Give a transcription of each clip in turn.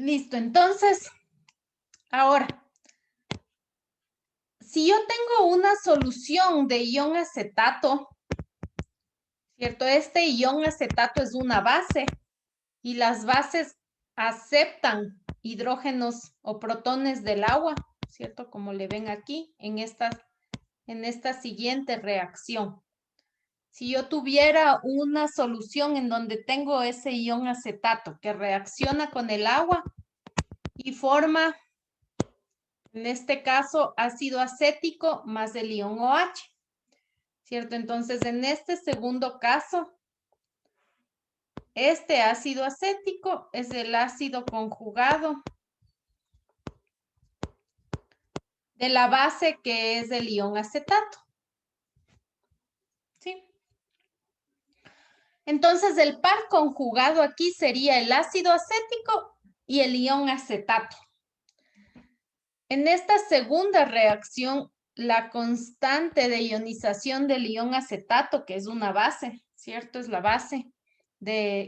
Listo, entonces, ahora, si yo tengo una solución de ion acetato, ¿cierto? Este ion acetato es una base y las bases aceptan hidrógenos o protones del agua, ¿cierto? Como le ven aquí en esta siguiente reacción. Si yo tuviera una solución en donde tengo ese ion acetato que reacciona con el agua y forma, en este caso, ácido acético más el ion OH, ¿cierto? Entonces, en este segundo caso, este ácido acético es el ácido conjugado de la base que es el ion acetato. ¿Sí? Entonces, el par conjugado aquí sería el ácido acético y el ion acetato. En esta segunda reacción, la constante de ionización del ion acetato, que es una base, ¿cierto? Es la base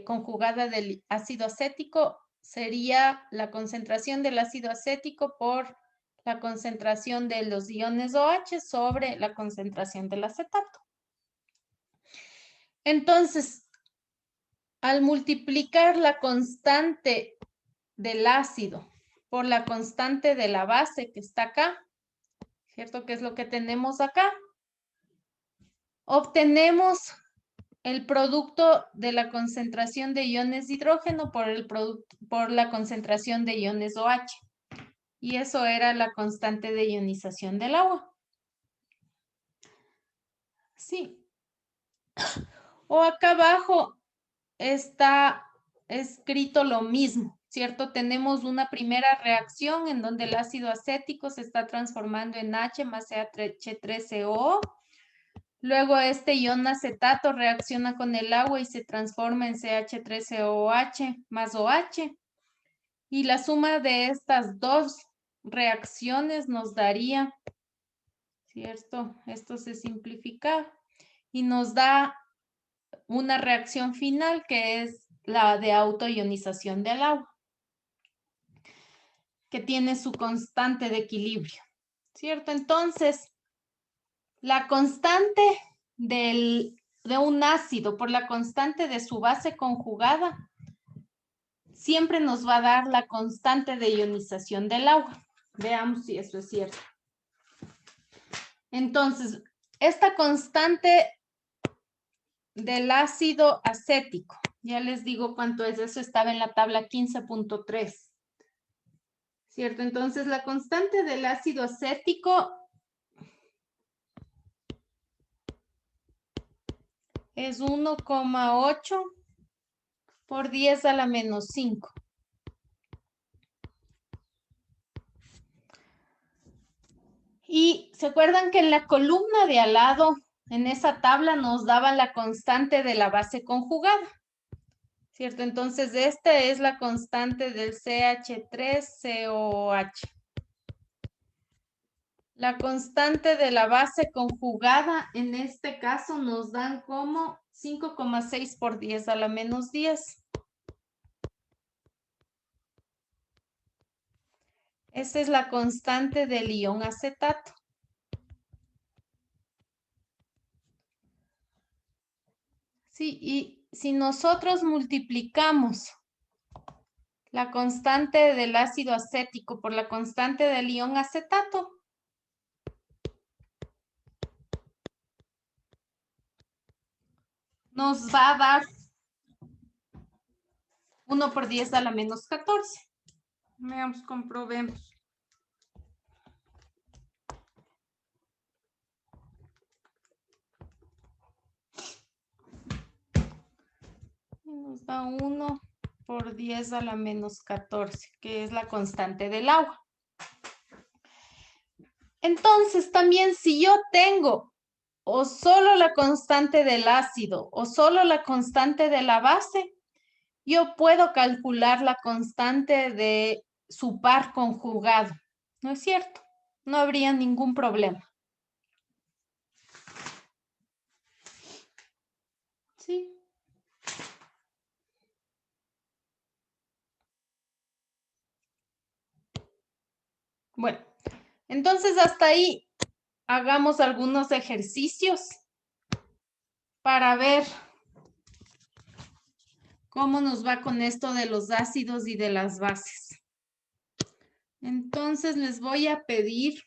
conjugada del ácido acético, sería la concentración del ácido acético por la concentración de los iones OH sobre la concentración del acetato. Entonces, al multiplicar la constante del ácido por la constante de la base que está acá, ¿cierto? ¿Qué es lo que tenemos acá? Obtenemos el producto de la concentración de iones de hidrógeno por la concentración de iones OH. Y eso era la constante de ionización del agua. Sí. O acá abajo está escrito lo mismo, ¿cierto? Tenemos una primera reacción en donde el ácido acético se está transformando en H más CH3CO. Luego este ion acetato reacciona con el agua y se transforma en CH3COH más OH. Y la suma de estas dos reacciones nos daría, ¿cierto? Esto se simplifica y nos da una reacción final que es la de autoionización del agua, que tiene su constante de equilibrio, ¿cierto? Entonces, la constante de un ácido por la constante de su base conjugada siempre nos va a dar la constante de ionización del agua. Veamos si eso es cierto. Entonces, esta constante del ácido acético, ya les digo cuánto es, eso estaba en la tabla 15.3. ¿Cierto? Entonces, la constante del ácido acético es 1,8 por 10 a la menos 5. Y se acuerdan que en la columna de al lado, en esa tabla, nos daba la constante de la base conjugada. ¿Cierto? Entonces, esta es la constante del CH3COH. La constante de la base conjugada, en este caso, nos dan como 5,6 por 10 a la menos 10. Esa es la constante del ion acetato. Sí, y si nosotros multiplicamos la constante del ácido acético por la constante del ion acetato, nos va a dar 1 por 10 a la menos 14. Veamos, comprobemos. Nos da 1 por 10 a la menos 14, que es la constante del agua. Entonces, también si yo tengo o solo la constante del ácido o solo la constante de la base, yo puedo calcular la constante de su par conjugado. ¿No es cierto? No habría ningún problema. Sí. Bueno, entonces hasta ahí hagamos algunos ejercicios para ver cómo nos va con esto de los ácidos y de las bases. Entonces les voy a pedir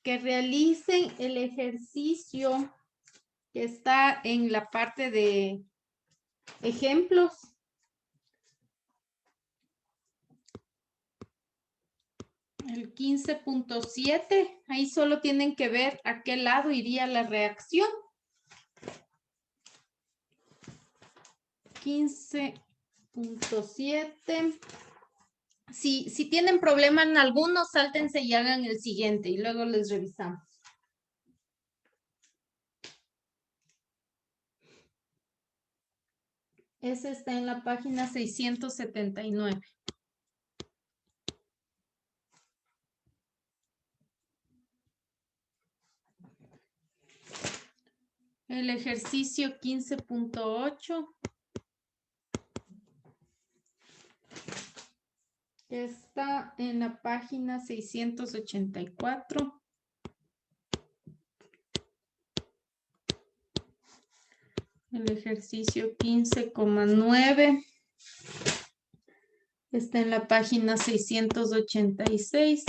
que realicen el ejercicio que está en la parte de ejemplos. El 15.7, ahí solo tienen que ver a qué lado iría la reacción. 15.7. Si tienen problema en algunos, sáltense y hagan el siguiente y luego les revisamos. Ese está en la página 679. El ejercicio 15.8 está en la página 684. El ejercicio 15.9 está en la página 686.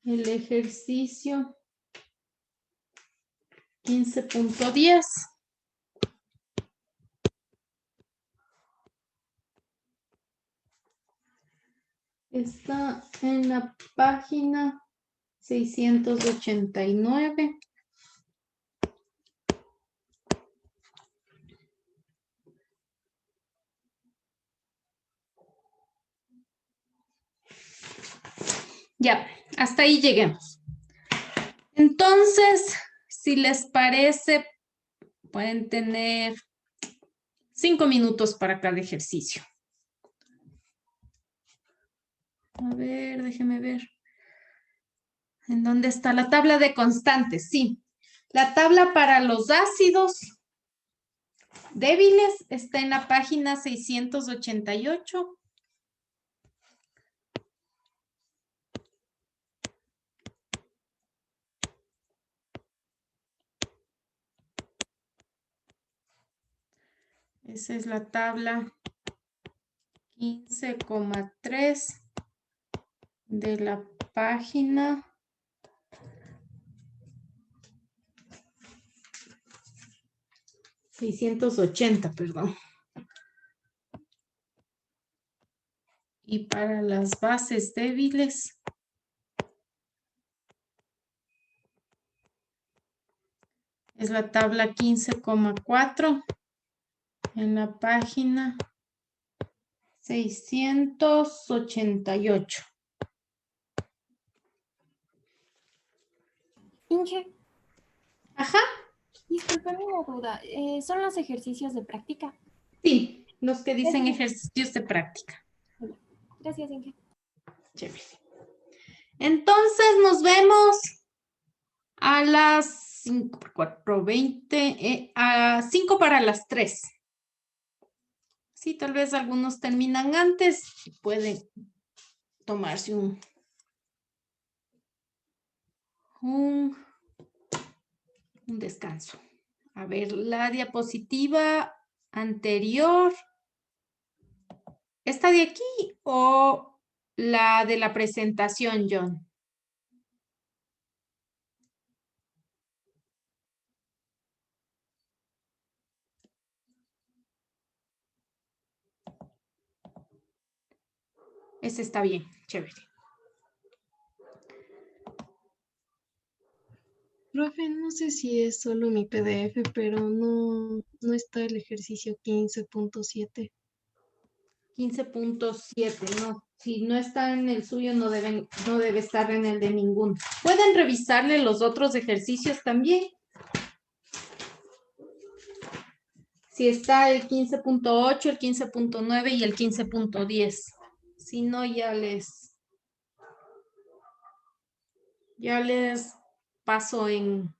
El ejercicio 15.10 está en la página 689. Ya, hasta ahí lleguemos. Entonces, si les parece, pueden tener 5 minutos para cada ejercicio. A ver, déjeme ver. ¿En dónde está la tabla de constantes? Sí. La tabla para los ácidos débiles está en la página 688. Esa es la tabla 15,3 de la página 680, perdón. Y para las bases débiles, es la tabla 15,4 en la página 688. Inge, Ajá, disculpame una duda. ¿Son los ejercicios de práctica? sí, los que dicen Gracias. ejercicios de práctica. Gracias, Inge. Chévere. Entonces nos vemos a las 5 por 4, 20, a 5 para las 3. Sí, tal vez algunos terminan antes y pueden tomarse un descanso. A ver, la diapositiva anterior, ¿esta de aquí o la de la presentación, John? Ese está bien, chévere. Profe, no sé si es solo mi PDF, pero no está el ejercicio 15.7. 15.7, no. Si no está en el suyo, no debe estar en el de ninguno. ¿Pueden revisarle los otros ejercicios también? Si está el 15.8, el 15.9 y el 15.10. Si no, ya les paso en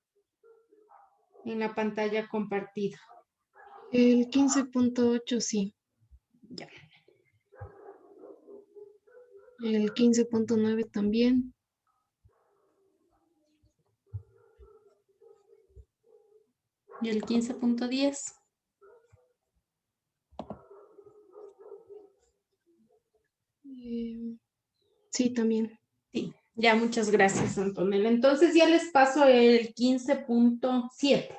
la pantalla compartida. El 15.8 sí. Ya. El 15.9 también. Y el 15.10. Sí, también. Sí, ya muchas gracias, Antonella. Entonces ya les paso el 15.7.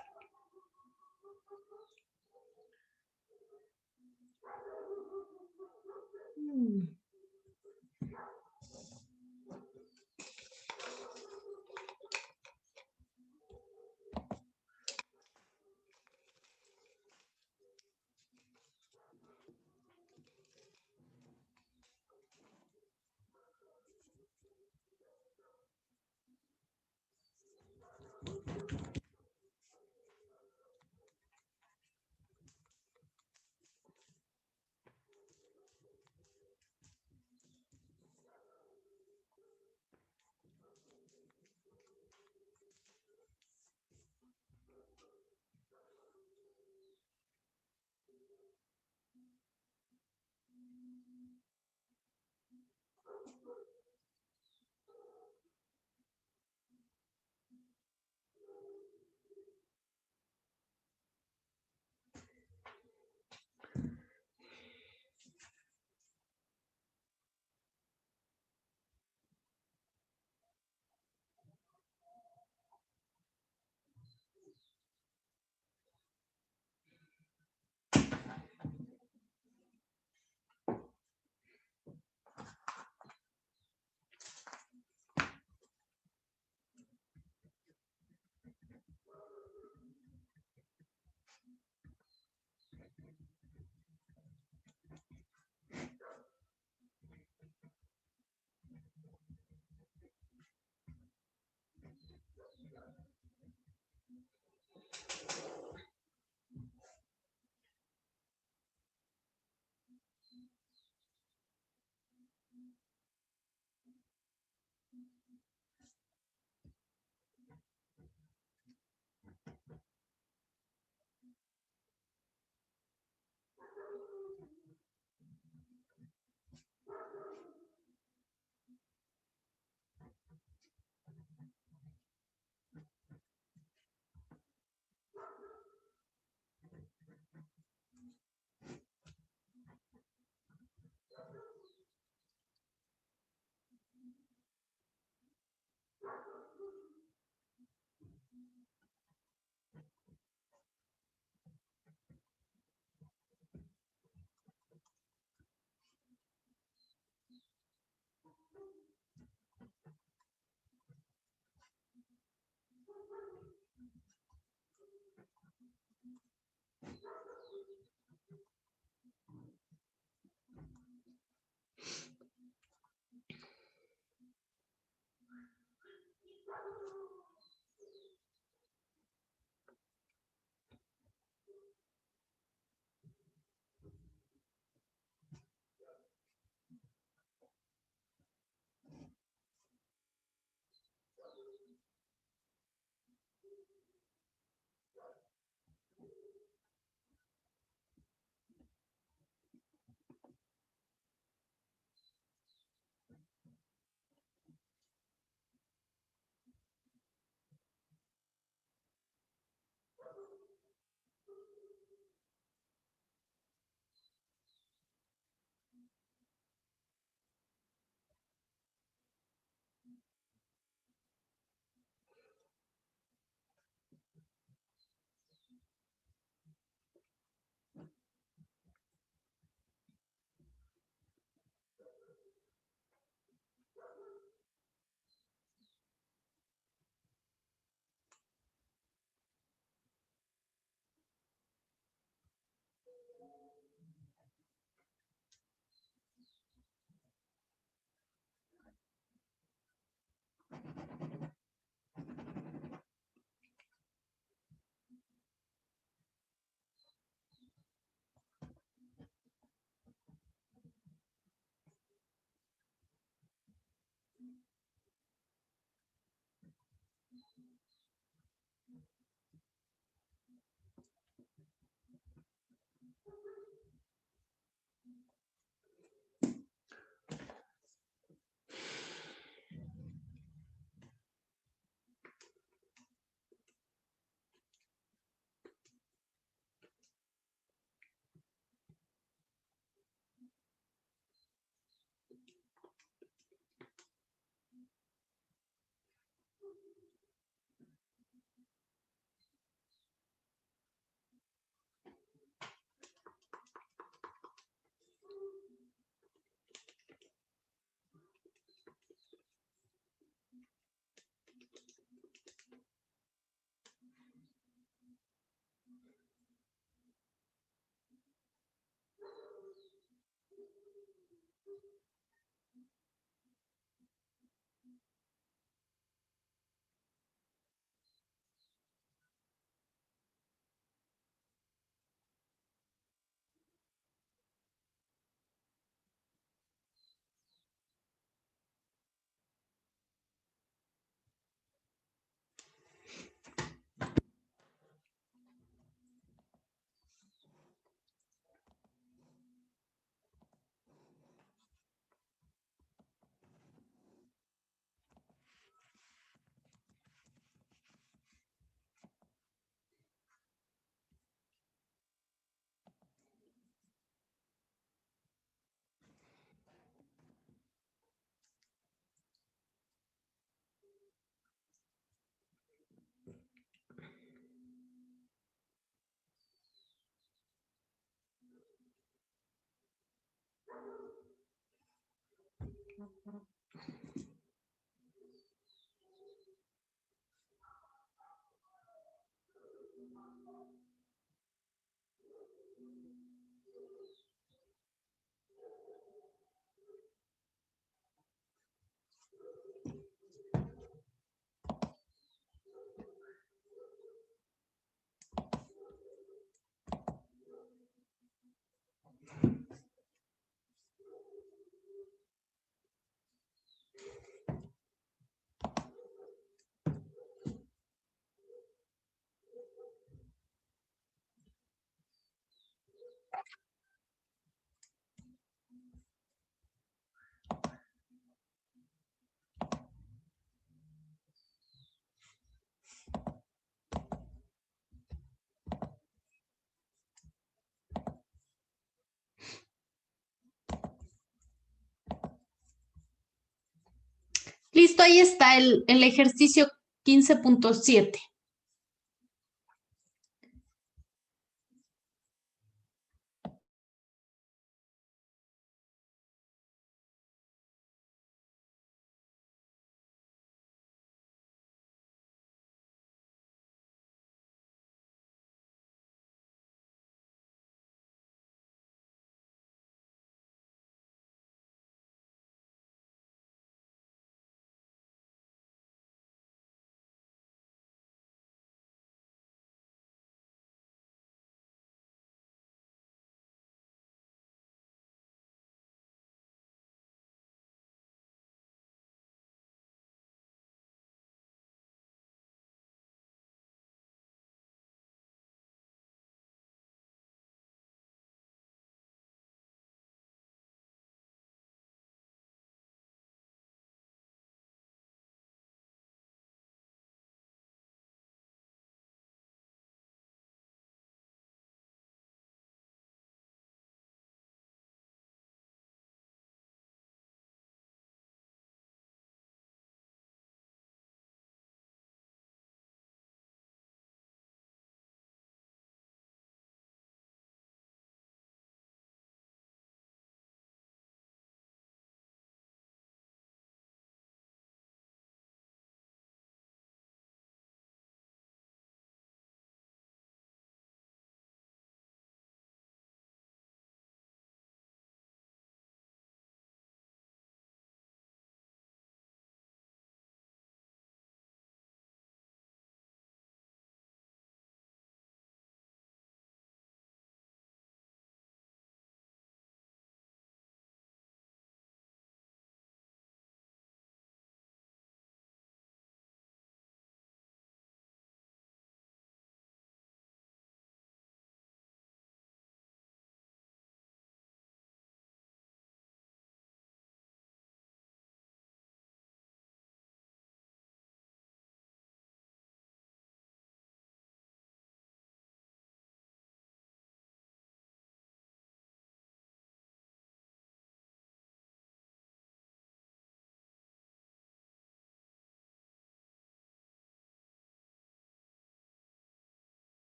Listo, ahí está el ejercicio 15.7.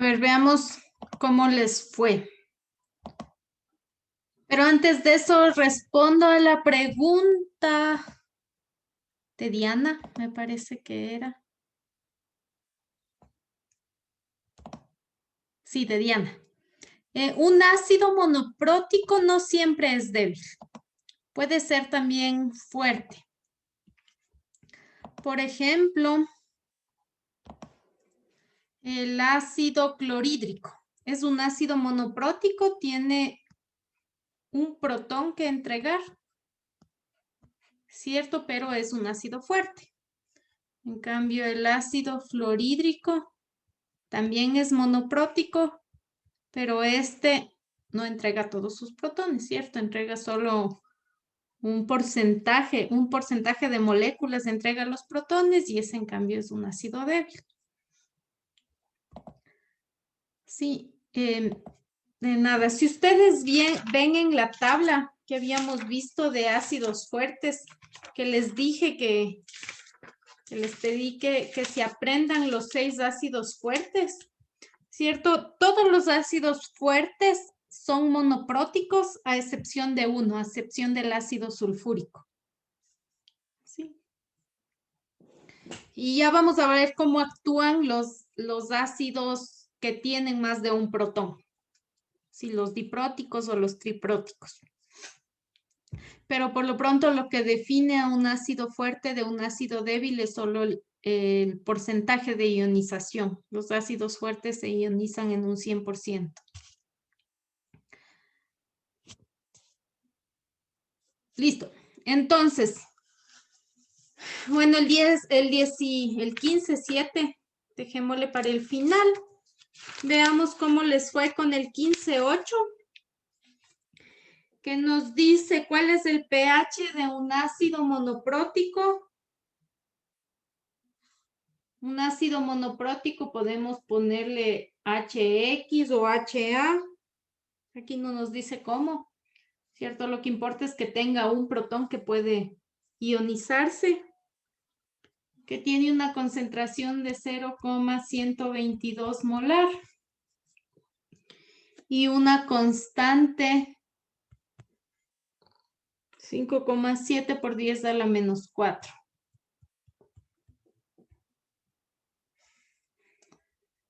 A ver, veamos cómo les fue. Pero antes de eso, respondo a la pregunta de Diana, me parece que era. Sí, de Diana. Un ácido monoprótico no siempre es débil. Puede ser también fuerte. Por ejemplo, el ácido clorhídrico. Es un ácido monoprótico, tiene un protón que entregar, ¿cierto? Pero es un ácido fuerte. En cambio, el ácido fluorhídrico también es monoprótico, pero este no entrega todos sus protones, ¿cierto? Entrega solo un porcentaje de moléculas entrega los protones y ese en cambio es un ácido débil. Sí, de nada. Si ustedes ven en la tabla que habíamos visto de ácidos fuertes, que les dije que les pedí que se aprendan los 6 ácidos fuertes, ¿cierto? Todos los ácidos fuertes son monopróticos a excepción de uno, a excepción del ácido sulfúrico. Sí. Y ya vamos a ver cómo actúan los ácidos que tienen más de un protón. Si los dipróticos o los tripróticos. Pero por lo pronto lo que define a un ácido fuerte de un ácido débil es solo el porcentaje de ionización. Los ácidos fuertes se ionizan en un 100%. Listo. Entonces, bueno, el 15-7, dejémosle para el final. Veamos cómo les fue con el 15-8, que nos dice cuál es el pH de un ácido monoprótico. Un ácido monoprótico podemos ponerle HX o HA. Aquí no nos dice cómo, ¿cierto? Lo que importa es que tenga un protón que puede ionizarse, que tiene una concentración de 0,122 molar y una constante 5,7 por 10 a la menos 4.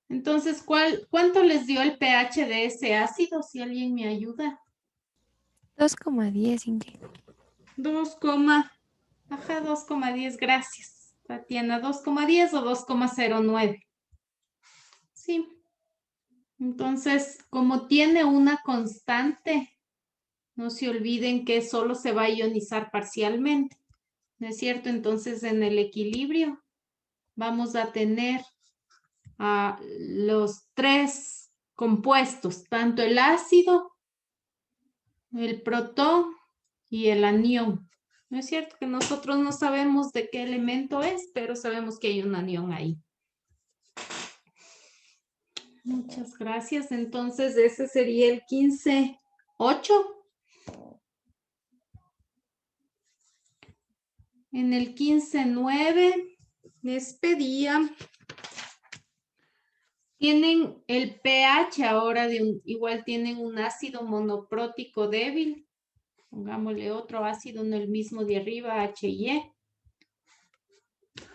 Entonces, ¿cuánto les dio el pH de ese ácido? Si alguien me ayuda. 2,10, Ingrid. 2,10, gracias, Tatiana. 2,10 o 2,09. Sí. Entonces, como tiene una constante, no se olviden que solo se va a ionizar parcialmente, ¿no es cierto? Entonces, en el equilibrio vamos a tener a los 3 compuestos, tanto el ácido, el protón y el anión. ¿No es cierto que nosotros no sabemos de qué elemento es, pero sabemos que hay un anión ahí? Muchas gracias. Entonces, ese sería el 15-8. En el 15-9 les pedía, tienen el pH ahora igual tienen un ácido monoprótico débil. Pongámosle otro ácido, no el mismo de arriba, HY.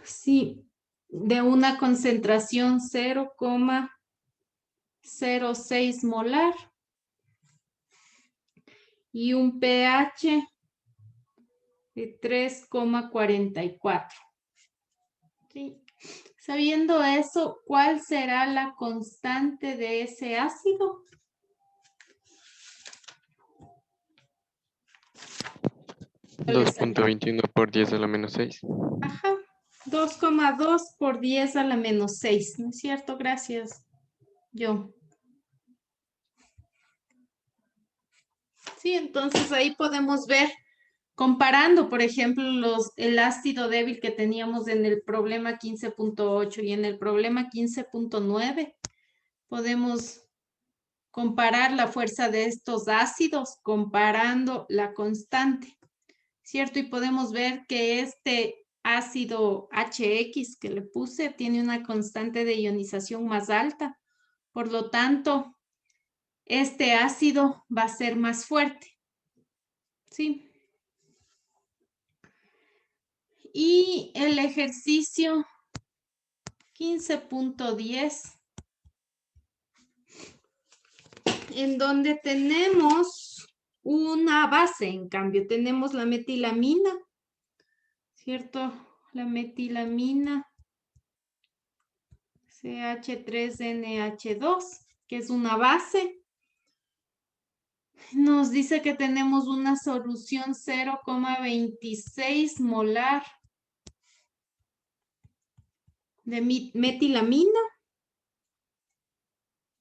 Sí, de una concentración 0,06 molar y un pH de 3,44. ¿Sí? Sabiendo eso, ¿cuál será la constante de ese ácido? (2.21 por 10 a la menos 6). Ajá, 2,2 por 10 a la menos 6, ¿no es cierto? Gracias, yo. Sí, entonces ahí podemos ver, comparando, por ejemplo, el ácido débil que teníamos en el problema 15.8 y en el problema 15.9, podemos comparar la fuerza de estos ácidos comparando la constante, ¿cierto? Y podemos ver que este ácido HX que le puse tiene una constante de ionización más alta, Por lo tanto, este ácido va a ser más fuerte. ¿Sí? Y el ejercicio 15.10, en donde tenemos una base, en cambio, tenemos la metilamina, ¿cierto? La metilamina CH3NH2, que es una base. Nos dice que tenemos una solución 0,26 molar de metilamina.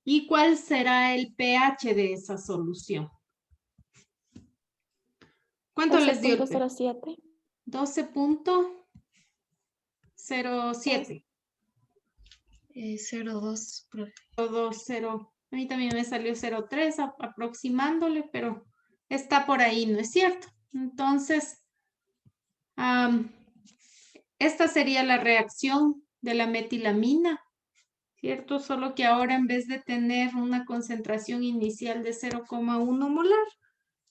¿Y cuál será el pH de esa solución? ¿Cuánto les dio el pH? 12.07. 12.07. 0,2, profe. 0. A mí también me salió 0,3 aproximándole, pero está por ahí, ¿no es cierto? Entonces, esta sería la reacción de la metilamina, ¿cierto? Solo que ahora en vez de tener una concentración inicial de 0,1 molar,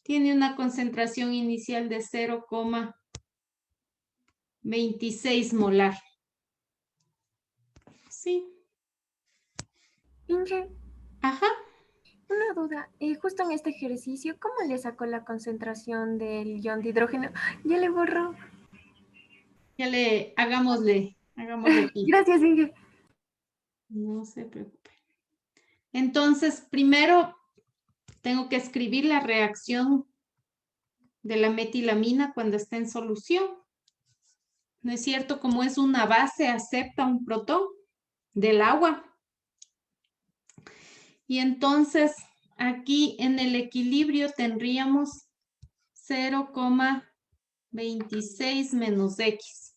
tiene una concentración inicial de 0,26 molar. ¿Sí? Inge, Ajá. una duda. Justo en este ejercicio, ¿cómo le sacó la concentración del ion de hidrógeno? Ya le borró. Ya hagámosle aquí. Gracias, Inge. No se preocupe. Entonces, primero tengo que escribir la reacción de la metilamina cuando está en solución. ¿No es cierto? Como es una base, acepta un protón del agua. Y entonces, aquí en el equilibrio tendríamos 0,26 menos X.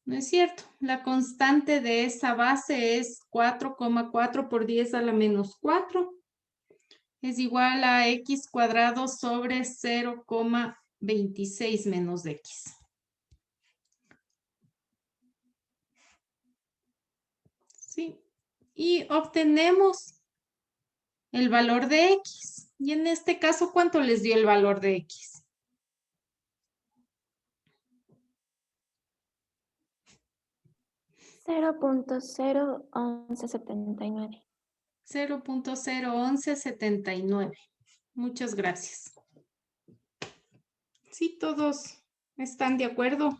¿No es cierto? La constante de esa base es 4,4 por 10 a la menos 4. Es igual a X cuadrado sobre 0,26 menos X. ¿Sí? Y obtenemos el valor de X. Y en este caso, ¿cuánto les dio el valor de X? .0.01179. 0.01179. Muchas gracias. Sí, todos están de acuerdo.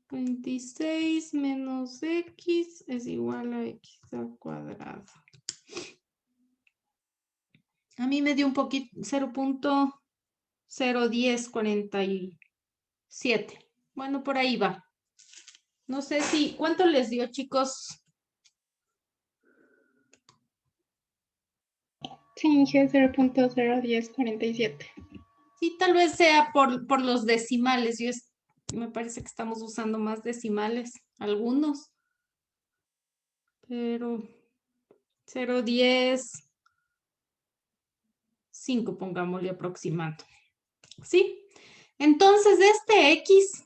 $26 menos X es igual a X al cuadrado. A mí me dio un poquito 0.01047. Bueno, por ahí va. No sé si, ¿cuánto les dio, chicos? Sí, Inge, 0,01047. Sí, tal vez sea por los decimales. Me parece que estamos usando más decimales, algunos. Pero 0.10, 5 pongámosle aproximando. ¿Sí? Entonces, este X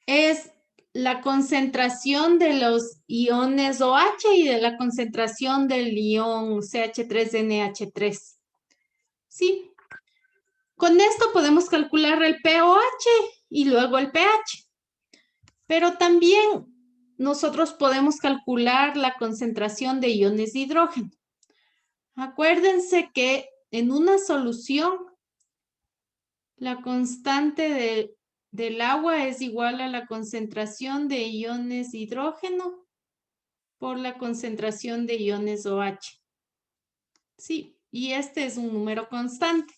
es la concentración de los iones OH y de la concentración del ion CH3NH3. ¿Sí? Con esto podemos calcular el pOH y luego el pH. Pero también nosotros podemos calcular la concentración de iones de hidrógeno. Acuérdense que en una solución la constante del agua es igual a la concentración de iones de hidrógeno por la concentración de iones OH. Sí, y este es un número constante.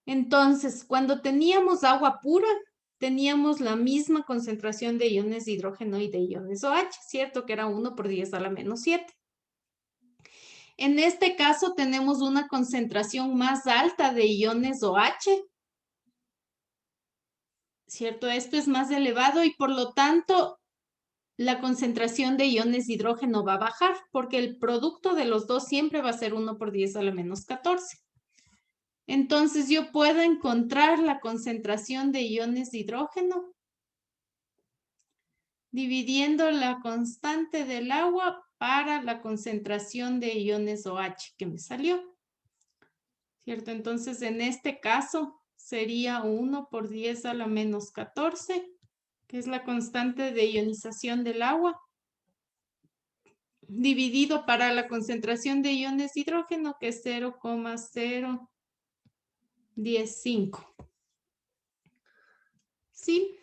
Entonces, cuando teníamos agua pura, teníamos la misma concentración de iones de hidrógeno y de iones OH, ¿cierto? Que era 1 por 10 a la menos 7. En este caso tenemos una concentración más alta de iones OH, ¿cierto? Esto es más elevado y por lo tanto la concentración de iones de hidrógeno va a bajar porque el producto de los dos siempre va a ser 1 por 10 a la menos 14. Entonces yo puedo encontrar la concentración de iones de hidrógeno dividiendo la constante del agua para la concentración de iones OH que me salió. ¿Cierto? Entonces en este caso sería 1 por 10 a la menos 14, que es la constante de ionización del agua, dividido para la concentración de iones de hidrógeno, que es 0,015. ¿Sí?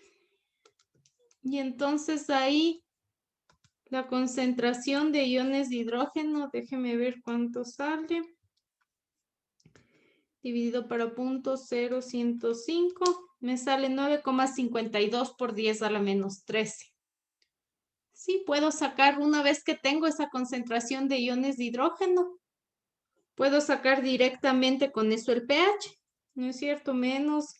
Y entonces ahí la concentración de iones de hidrógeno, déjeme ver cuánto sale. Dividido para 0.0105, me sale 9,52 por 10 a la menos 13. Sí, puedo sacar una vez que tengo esa concentración de iones de hidrógeno. Puedo sacar directamente con eso el pH, ¿no es cierto? Menos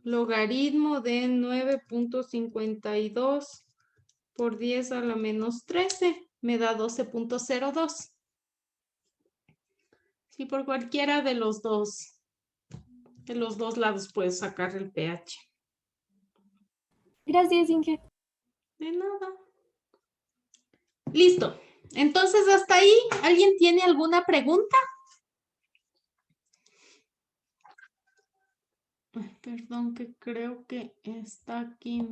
logaritmo de 9.52 por 10 a la menos 13, me da 12.02. Sí, por cualquiera de los dos lados puedo sacar el pH. Gracias, Inge. De nada. Listo. Entonces, hasta ahí, ¿alguien tiene alguna pregunta? Ay, perdón, que creo que está aquí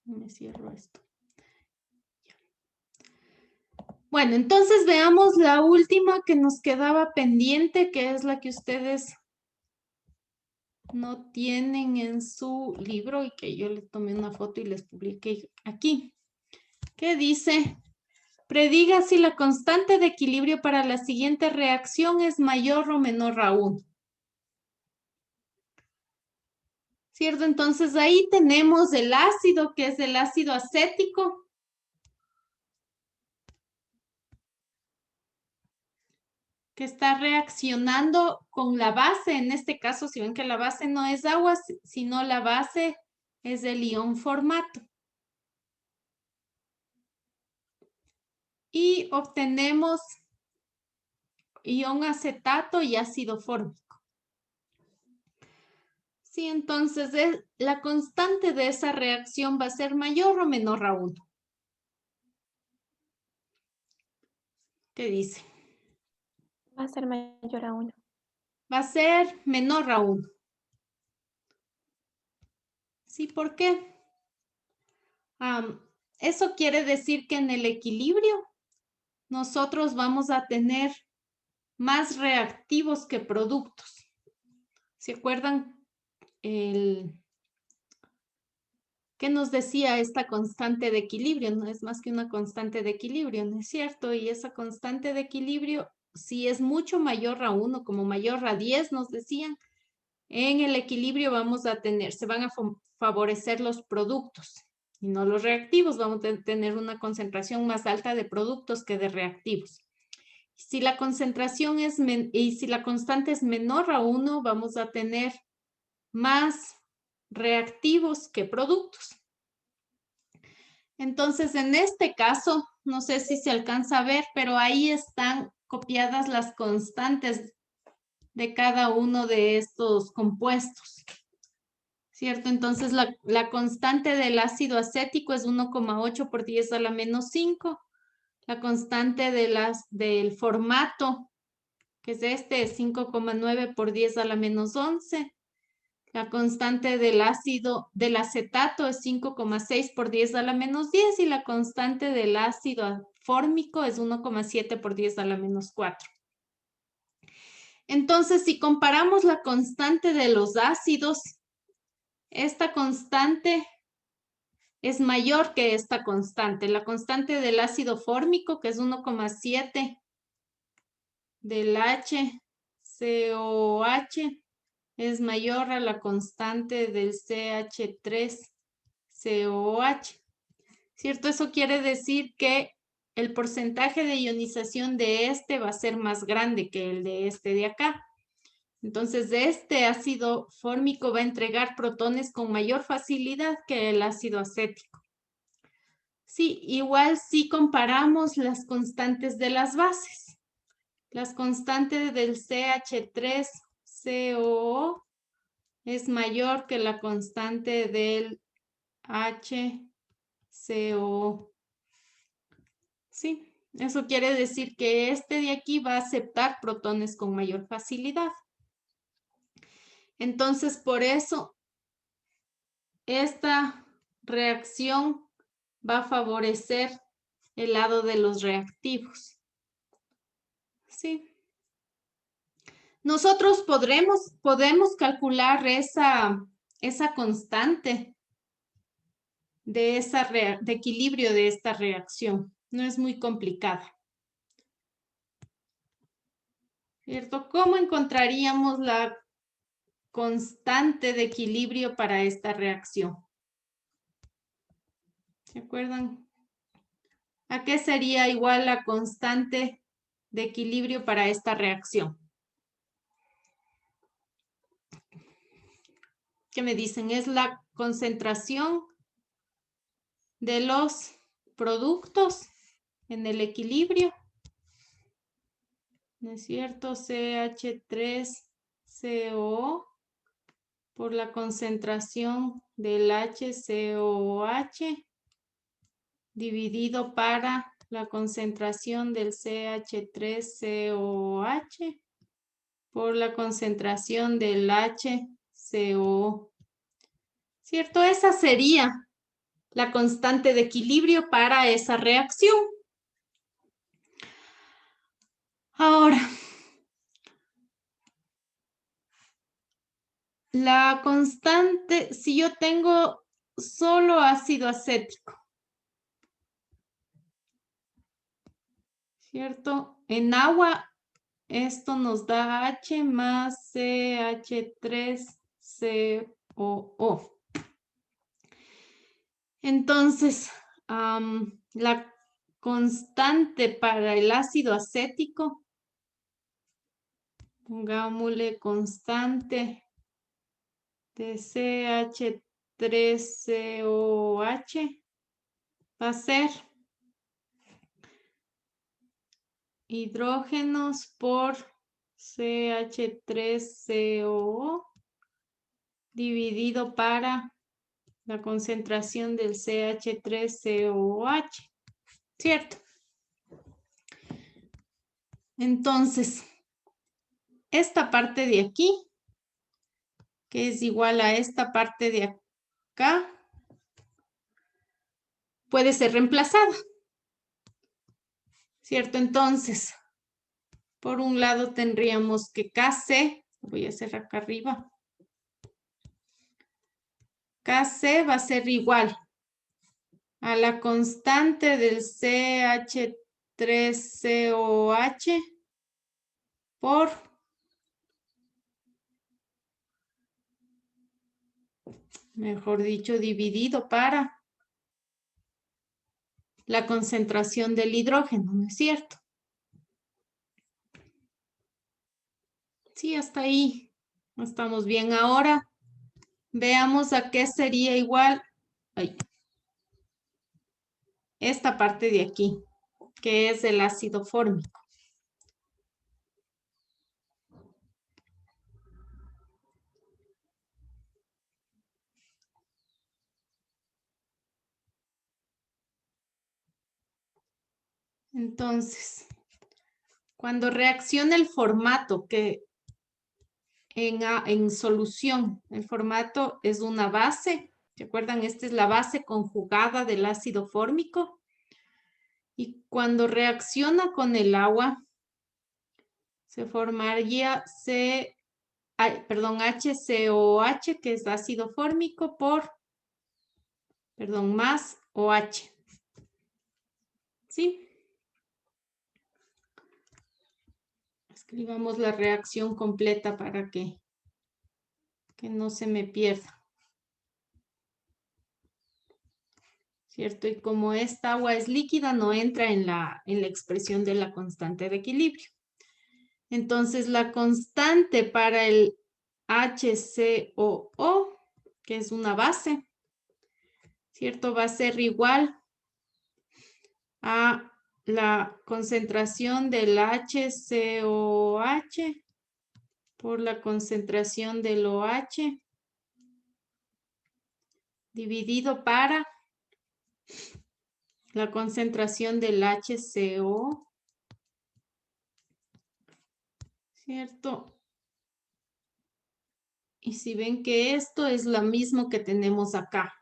me cierro esto. Bueno, entonces veamos la última que nos quedaba pendiente, que es la que ustedes no tienen en su libro y que yo le tomé una foto y les publiqué aquí. ¿Qué dice? Prediga si la constante de equilibrio para la siguiente reacción es mayor o menor a 1. ¿Cierto? Entonces ahí tenemos el ácido, que es el ácido acético. Que está reaccionando con la base. En este caso, si ven que la base no es agua, sino la base es el ion formato. Y obtenemos ion acetato y ácido fórmico. Sí, entonces la constante de esa reacción va a ser mayor o menor a 1. ¿Qué dice? Va a ser mayor a 1. Va a ser menor a 1. ¿Sí? ¿Por qué? Eso quiere decir que en el equilibrio nosotros vamos a tener más reactivos que productos. ¿Se acuerdan qué nos decía esta constante de equilibrio? No es más que una constante de equilibrio, ¿no es cierto? Y esa constante de equilibrio, si es mucho mayor a 1, como mayor a 10, nos decían, en el equilibrio vamos a tener, se van a favorecer los productos y no los reactivos. Vamos a tener una concentración más alta de productos que de reactivos. Si la concentración y si la constante es menor a 1, vamos a tener más reactivos que productos. Entonces, en este caso, no sé si se alcanza a ver, pero ahí están copiadas las constantes de cada uno de estos compuestos. ¿Cierto? Entonces, la constante del ácido acético es 1,8 por 10 a la menos 5. La constante del formato, que es es 5,9 por 10 a la menos 11. La constante del acetato es 5,6 por 10 a la menos 10 y la constante del ácido fórmico es 1,7 por 10 a la menos 4. Entonces, si comparamos la constante de los ácidos, esta constante es mayor que esta constante. La constante del ácido fórmico, que es 1,7 del HCOH, es mayor a la constante del CH3COH. ¿Cierto? Eso quiere decir que el porcentaje de ionización de este va a ser más grande que el de este de acá. Entonces, este ácido fórmico va a entregar protones con mayor facilidad que el ácido acético. Sí, igual si comparamos las constantes de las bases. Las constantes del CH3COO es mayor que la constante del HCO. Sí, eso quiere decir que este de aquí va a aceptar protones con mayor facilidad. Entonces, por eso, esta reacción va a favorecer el lado de los reactivos. Sí. Nosotros podemos calcular esa constante de equilibrio de esta reacción. No es muy complicada. ¿Cierto? ¿Cómo encontraríamos la constante de equilibrio para esta reacción? ¿Se acuerdan? ¿A qué sería igual la constante de equilibrio para esta reacción? ¿Qué me dicen? Es la concentración de los productos en el equilibrio. ¿No es cierto? CH3COO por la concentración del HCOOH dividido para la concentración del CH3COOH por la concentración del HCO. ¿Cierto? Esa sería la constante de equilibrio para esa reacción. Ahora, la constante, si yo tengo solo ácido acético, ¿cierto? En agua, esto nos da H más CH3COO. Entonces, la constante para el ácido acético, pongámosle constante de CH3COH, va a ser hidrógenos por CH3COO dividido para la concentración del CH3COOH, ¿cierto? Entonces, esta parte de aquí, que es igual a esta parte de acá, puede ser reemplazada, ¿cierto? Entonces, por un lado tendríamos que KC, voy a hacer acá arriba, KC va a ser igual a la constante del CH3COH por mejor dicho, dividido para la concentración del hidrógeno, ¿no es cierto? Sí, hasta ahí estamos bien. Ahora veamos a qué sería igual esta parte de aquí, que es el ácido fórmico. Entonces, cuando reacciona el formato que en solución, el formato es una base, ¿se acuerdan? Esta es la base conjugada del ácido fórmico. Y cuando reacciona con el agua, se formaría HCOH, que es ácido fórmico, más OH. ¿Sí? Escribamos la reacción completa para que no se me pierda. ¿Cierto? Y como esta agua es líquida, no entra en la expresión de la constante de equilibrio. Entonces, la constante para el HCOO, que es una base, ¿cierto? Va a ser igual a la concentración del HCOH por la concentración del OH dividido para la concentración del HCO, ¿cierto? Y si ven que esto es lo mismo que tenemos acá,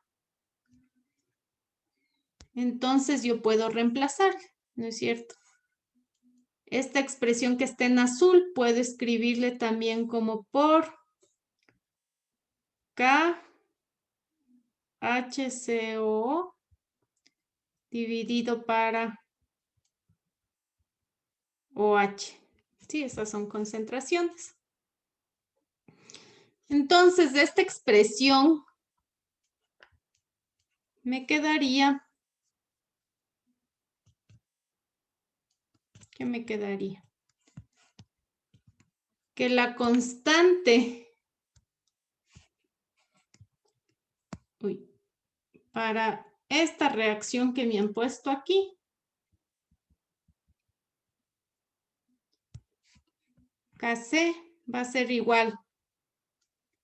entonces yo puedo reemplazar, ¿no es cierto? Esta expresión que está en azul puedo escribirle también como por K HCO dividido para OH. Sí, esas son concentraciones. Entonces, de esta expresión me quedaría, ¿qué me quedaría? Que la constante para esta reacción que me han puesto aquí Kc va a ser igual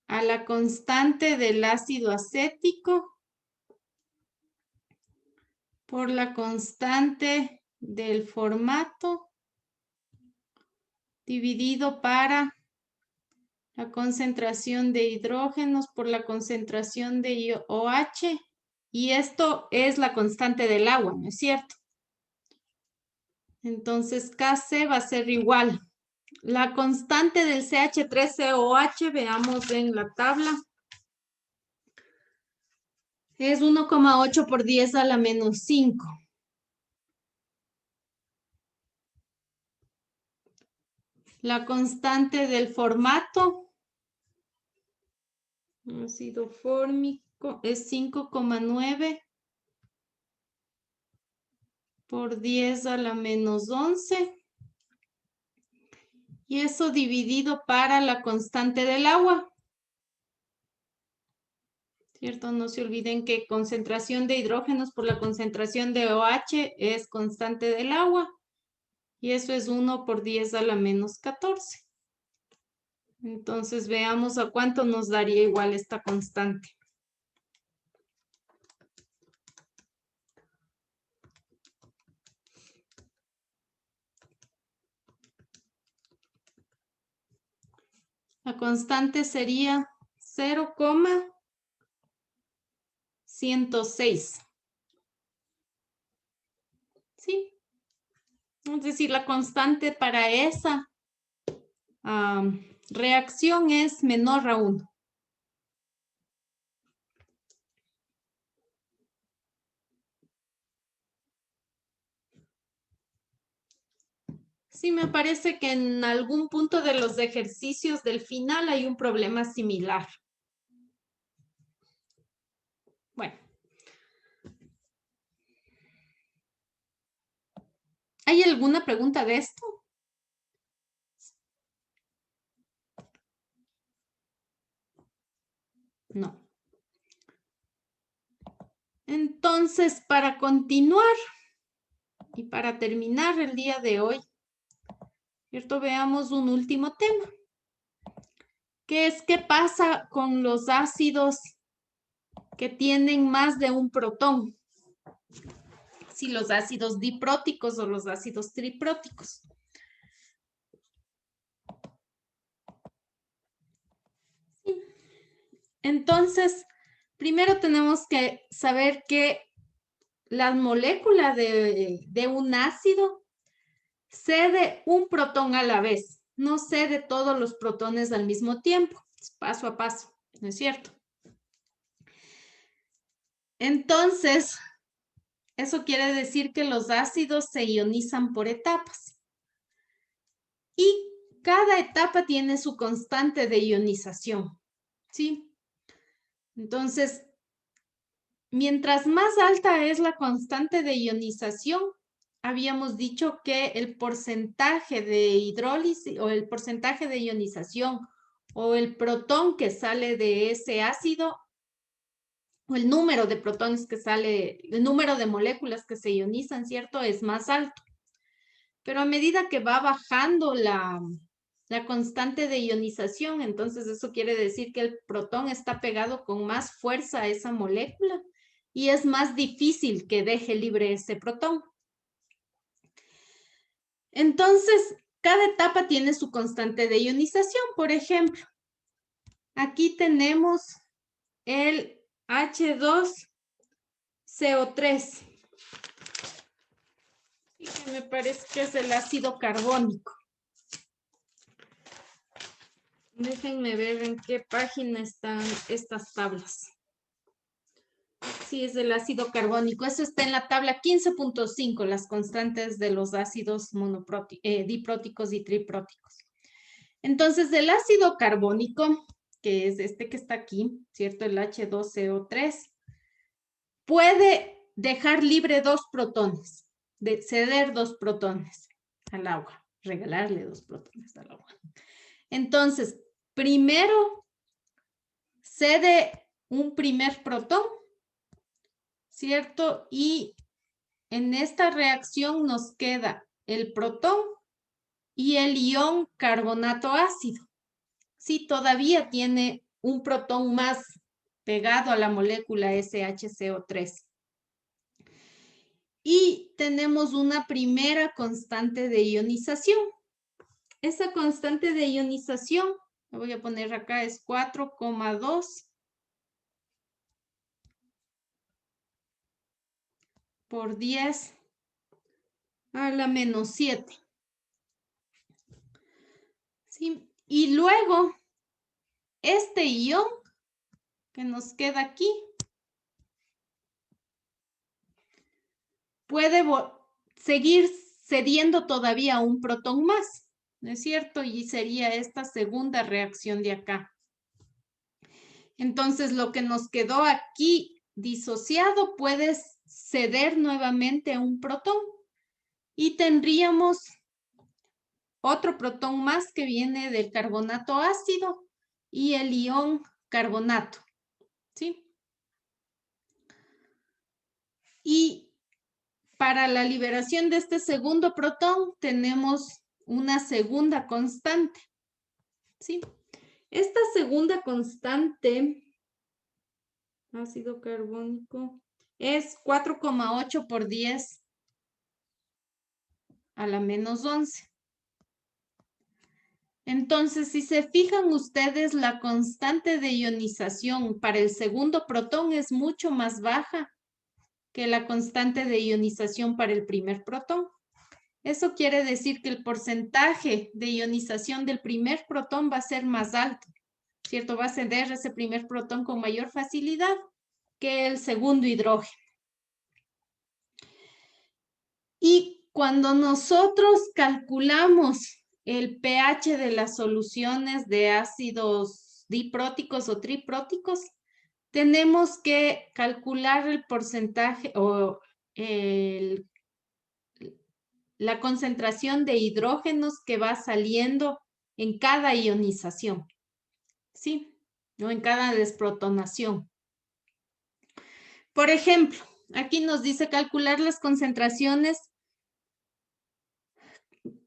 a la constante del ácido acético por la constante del formato dividido para la concentración de hidrógenos por la concentración de OH, y esto es la constante del agua, ¿no es cierto? Entonces Kc va a ser igual. La constante del CH3COH, veamos en la tabla, es 1,8 por 10 a la menos 5. La constante del formato, ácido fórmico, es 5,9 por 10 a la menos 11. Y eso dividido para la constante del agua. ¿Cierto? No se olviden que concentración de hidrógenos por la concentración de OH es constante del agua. Y eso es 1 por 10 a la menos 14. Entonces veamos a cuánto nos daría igual esta constante. La constante sería 0,106. ¿Sí? Es decir, la constante para esa reacción es menor a 1. Sí, me parece que en algún punto de los ejercicios del final hay un problema similar. Bueno. ¿Hay alguna pregunta de esto? No. Entonces, para continuar y para terminar el día de hoy, ¿cierto? Veamos un último tema, que es qué pasa con los ácidos que tienen más de un protón. Si los ácidos dipróticos o los ácidos tripróticos. Sí. Entonces, primero tenemos que saber que la molécula de un ácido cede un protón a la vez, no cede todos los protones al mismo tiempo, paso a paso, ¿no es cierto? Entonces, eso quiere decir que los ácidos se ionizan por etapas. Y cada etapa tiene su constante de ionización, ¿sí? Entonces, mientras más alta es la constante de ionización, habíamos dicho que el porcentaje de hidrólisis o el porcentaje de ionización o el protón que sale de ese ácido o el número de protones que sale, el número de moléculas que se ionizan, ¿cierto? Es más alto. pero a medida que va bajando la constante de ionización, entonces eso quiere decir que el protón está pegado con más fuerza a esa molécula y es más difícil que deje libre ese protón. Entonces, cada etapa tiene su constante de ionización. Por ejemplo, aquí tenemos el H2CO3. Y que me parece que es el ácido carbónico. Déjenme ver en qué página están estas tablas. Sí, es el ácido carbónico. Eso está en la tabla 15.5, las constantes de los ácidos dipróticos y tripróticos. Entonces, el ácido carbónico, que es este que está aquí, ¿cierto? El H2CO3, puede dejar libre 2 protones, ceder 2 protones al agua, regalarle 2 protones al agua. Entonces, primero cede un primer protón, ¿cierto? Y en esta reacción nos queda el protón y el ion carbonato ácido. Sí, todavía tiene un protón más pegado a la molécula SHCO3. Y tenemos una primera constante de ionización. Esa constante de ionización, la voy a poner acá, es 4,2 por 10 a la menos 7. ¿Sí? Y luego, este ion que nos queda aquí, puede seguir cediendo todavía un protón más, ¿no es cierto? Y sería esta segunda reacción de acá. Entonces, lo que nos quedó aquí disociado puede ceder nuevamente un protón y tendríamos otro protón más que viene del carbonato ácido y el ion carbonato, ¿sí? Y para la liberación de este segundo protón tenemos una segunda constante, ¿sí? Esta segunda constante, ácido carbónico, es 4,8 por 10 a la menos 11. Entonces, si se fijan ustedes, la constante de ionización para el segundo protón es mucho más baja que la constante de ionización para el primer protón. Eso quiere decir que el porcentaje de ionización del primer protón va a ser más alto, ¿cierto? Va a ceder ese primer protón con mayor facilidad que el segundo hidrógeno. Y cuando nosotros calculamos el pH de las soluciones de ácidos dipróticos o tripróticos, tenemos que calcular el porcentaje o la concentración de hidrógenos que va saliendo en cada ionización, ¿sí? O en cada desprotonación. Por ejemplo, aquí nos dice calcular las concentraciones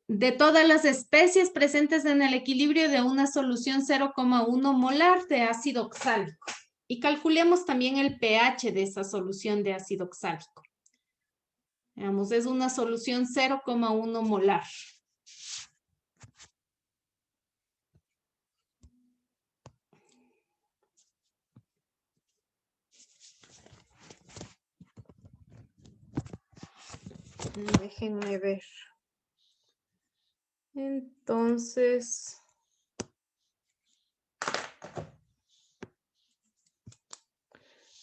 de todas las especies presentes en el equilibrio de una solución 0,1 molar de ácido oxálico. Y calculemos también el pH de esa solución de ácido oxálico. Veamos, es una solución 0,1 molar. Déjenme ver. Entonces,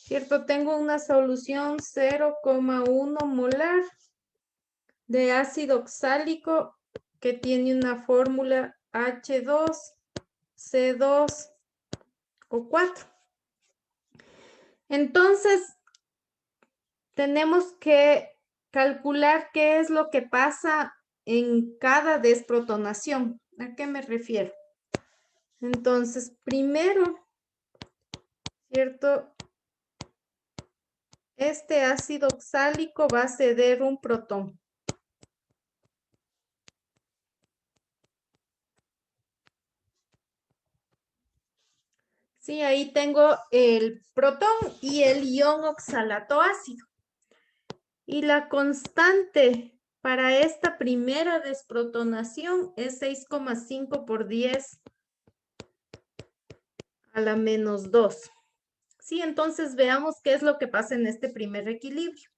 ¿cierto? Tengo una solución 0,1 molar de ácido oxálico que tiene una fórmula H2C2O4. Entonces, tenemos que calcular qué es lo que pasa en cada desprotonación. ¿A qué me refiero? Entonces, primero, ¿cierto? Este ácido oxálico va a ceder un protón. Sí, ahí tengo el protón y el ion oxalato ácido. Y la constante para esta primera desprotonación es 6,5 por 10 a la menos 2. Sí, entonces veamos qué es lo que pasa en este primer equilibrio.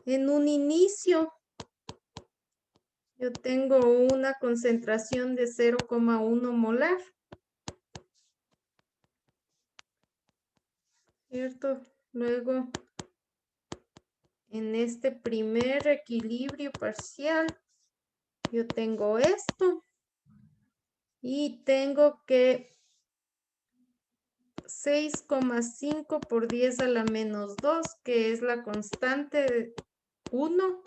En un inicio, yo tengo una concentración de 0,1 molar. ¿Cierto? Luego, en este primer equilibrio parcial, yo tengo esto. Y tengo que 6,5 por 10 a la menos 2, que es la constante de 1,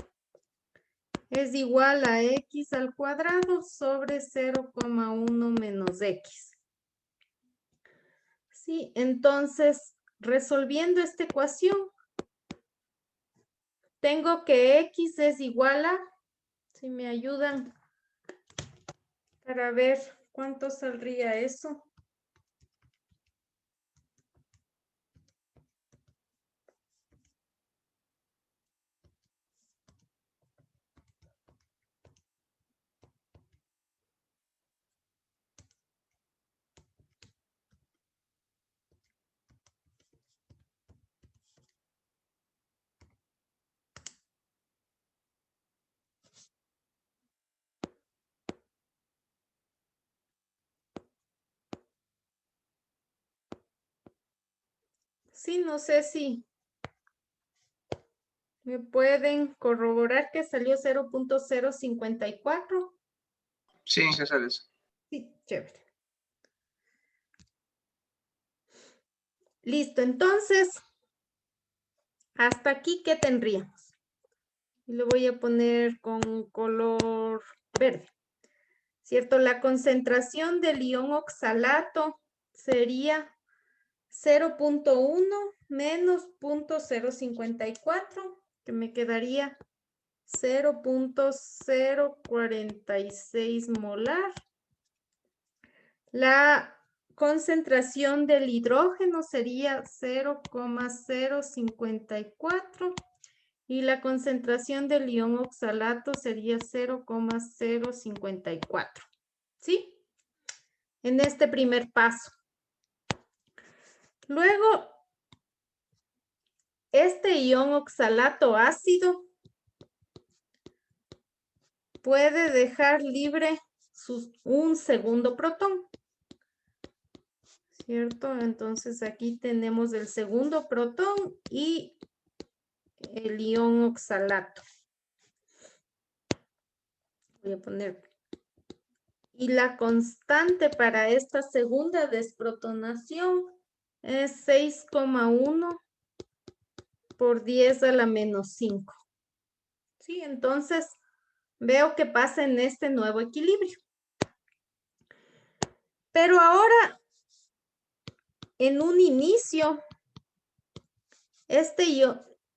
es igual a x al cuadrado sobre 0,1 menos x. Sí, entonces, resolviendo esta ecuación, tengo que x es igual a, si me ayudan para ver cuánto saldría eso. Sí, no sé si me pueden corroborar que salió 0,054. Sí, se sale eso. Sí, chévere. Listo, entonces, hasta aquí, ¿qué tendríamos? Y lo voy a poner con color verde. ¿Cierto? La concentración del ion oxalato sería 0,1 menos 0,054, que me quedaría 0,046 molar. La concentración del hidrógeno sería 0,054 y la concentración del ion oxalato sería 0,054. ¿Sí? En este primer paso. Luego, este ion oxalato ácido puede dejar libre un segundo protón. ¿Cierto? Entonces aquí tenemos el segundo protón y el ion oxalato. Voy a poner. Y la constante para esta segunda desprotonación es 6,1 por 10 a la menos 5. ¿Sí? Entonces, veo que pasa en este nuevo equilibrio. Pero ahora, en un inicio,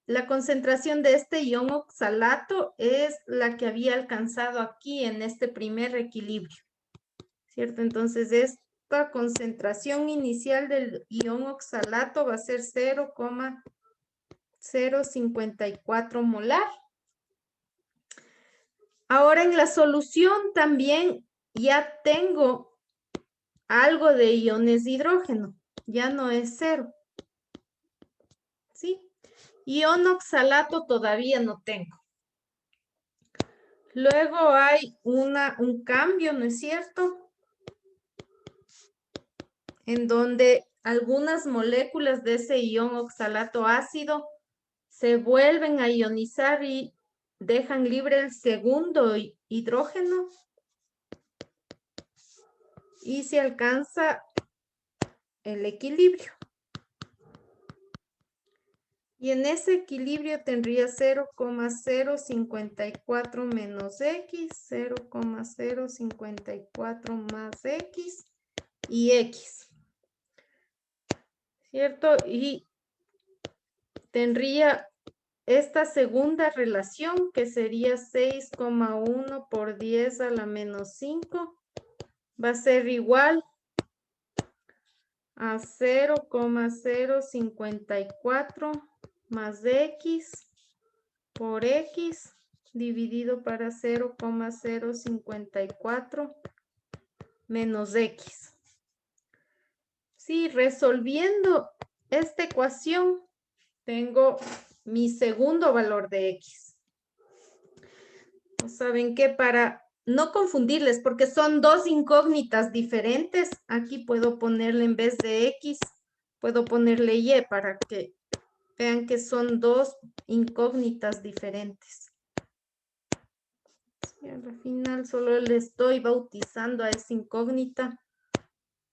la concentración de este ion oxalato es la que había alcanzado aquí en este primer equilibrio. ¿Cierto? Entonces, esta concentración inicial del ion oxalato va a ser 0,054 molar. Ahora en la solución también ya tengo algo de iones de hidrógeno. Ya no es 0. ¿Sí? Ion oxalato todavía no tengo. Luego hay un cambio, ¿no es cierto? En donde algunas moléculas de ese ion oxalato ácido se vuelven a ionizar y dejan libre el segundo hidrógeno y se alcanza el equilibrio. Y en ese equilibrio tendría 0,054 menos x, 0,054 más x y x. ¿Cierto? Y tendría esta segunda relación que sería 6,1 por 10 a la menos 5. Va a ser igual a 0,054 más x por x dividido para 0,054 menos x. Sí, resolviendo esta ecuación, tengo mi segundo valor de x. ¿Saben qué? Para no confundirles, porque son dos incógnitas diferentes, aquí puedo ponerle en vez de x, puedo ponerle y para que vean que son dos incógnitas diferentes. Y al final solo le estoy bautizando a esa incógnita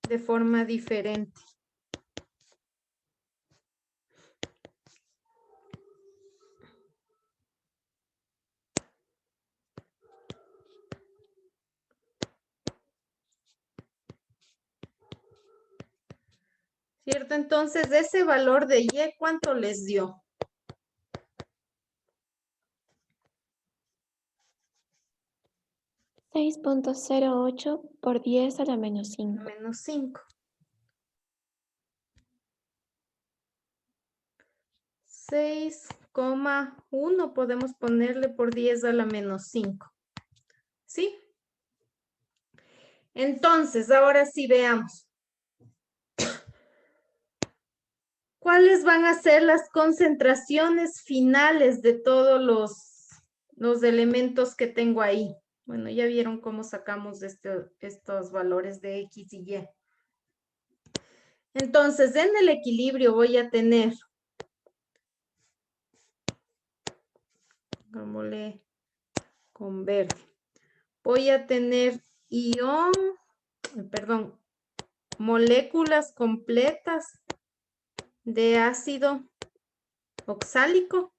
de forma diferente. ¿Cierto? Entonces, ese valor de y, ¿cuánto les dio? (6.08 por 10 a la menos 5). Menos 5. 6,1 podemos ponerle por 10 a la menos 5. ¿Sí? Entonces, ahora sí veamos. ¿Cuáles van a ser las concentraciones finales de todos los elementos que tengo ahí? Bueno, ya vieron cómo sacamos estos valores de X y Y. Entonces, en el equilibrio voy a tener, hagámosle con verde, voy a tener moléculas completas de ácido oxálico,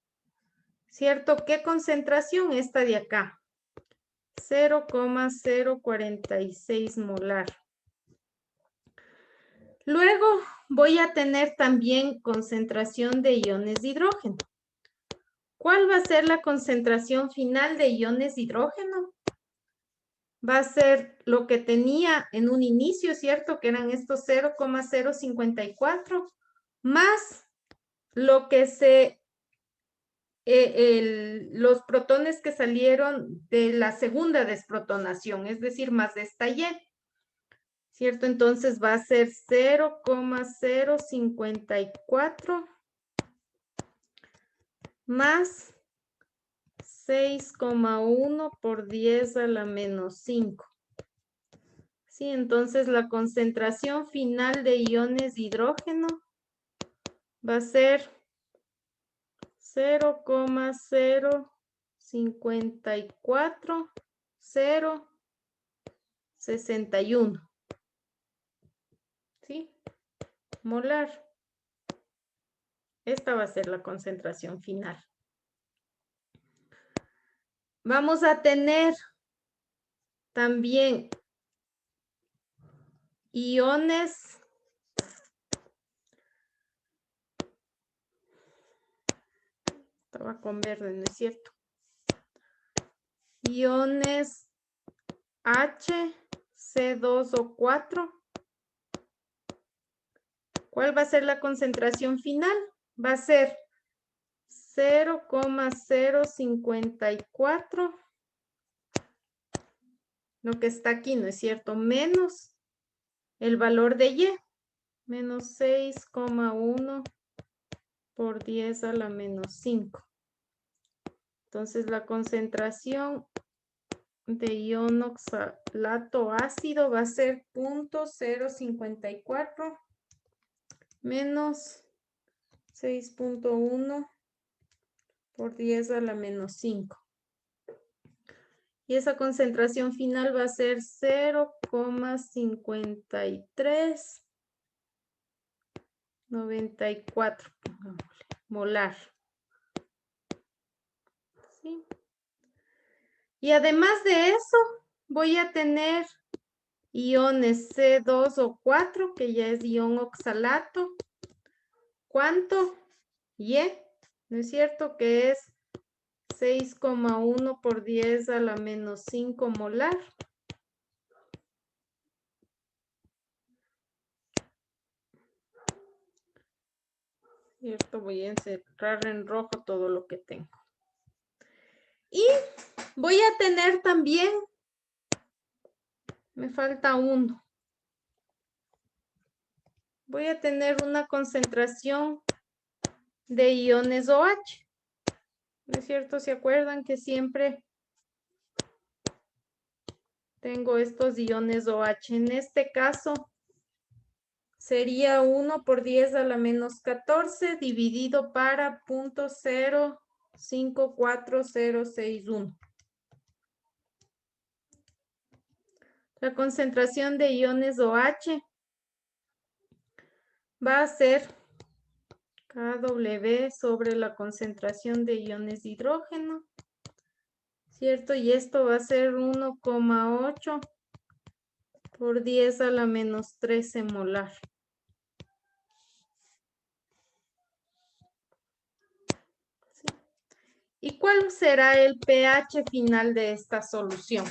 ¿cierto? ¿Qué concentración? Esta de acá, 0,046 molar. Luego voy a tener también concentración de iones de hidrógeno. ¿Cuál va a ser la concentración final de iones de hidrógeno? Va a ser lo que tenía en un inicio, ¿cierto? Que eran estos 0,054 más lo que los protones que salieron de la segunda desprotonación, es decir, más de esta Y, ¿cierto? Entonces va a ser 0,054 más 6,1 por 10 a la menos 5. Sí, entonces la concentración final de iones de hidrógeno va a ser 0,054061. ¿Sí? Molar. Esta va a ser la concentración final. Vamos a tener también iones estaba con verde, ¿no es cierto? Iones H, C2 o 4. ¿Cuál va a ser la concentración final? Va a ser 0,054, lo que está aquí, ¿no es cierto? Menos el valor de Y, menos 6,1 por 10 a la menos 5. Entonces, la concentración de ion oxalato ácido va a ser 0,054 menos 6,1 por 10 a la menos 5. Y esa concentración final va a ser 0,5394 molar. ¿Sí? Y además de eso, voy a tener iones C2 o 4, que ya es ion oxalato. ¿Cuánto? Y, ¿no es cierto? Que es 6,1 por 10 a la menos 5 molar. ¿cierto? Voy a encerrar en rojo todo lo que tengo. Y voy a tener también, me falta uno. Voy a tener una concentración de iones OH. ¿No es cierto? ¿Se acuerdan que siempre tengo estos iones OH? En este caso sería 1 por 10 a la menos 14 dividido para 0.054061. La concentración de iones OH va a ser KW sobre la concentración de iones de hidrógeno, ¿cierto? Y esto va a ser 1,8 por 10 a la menos 13 molar. ¿Sí? ¿Y cuál será el pH final de esta solución?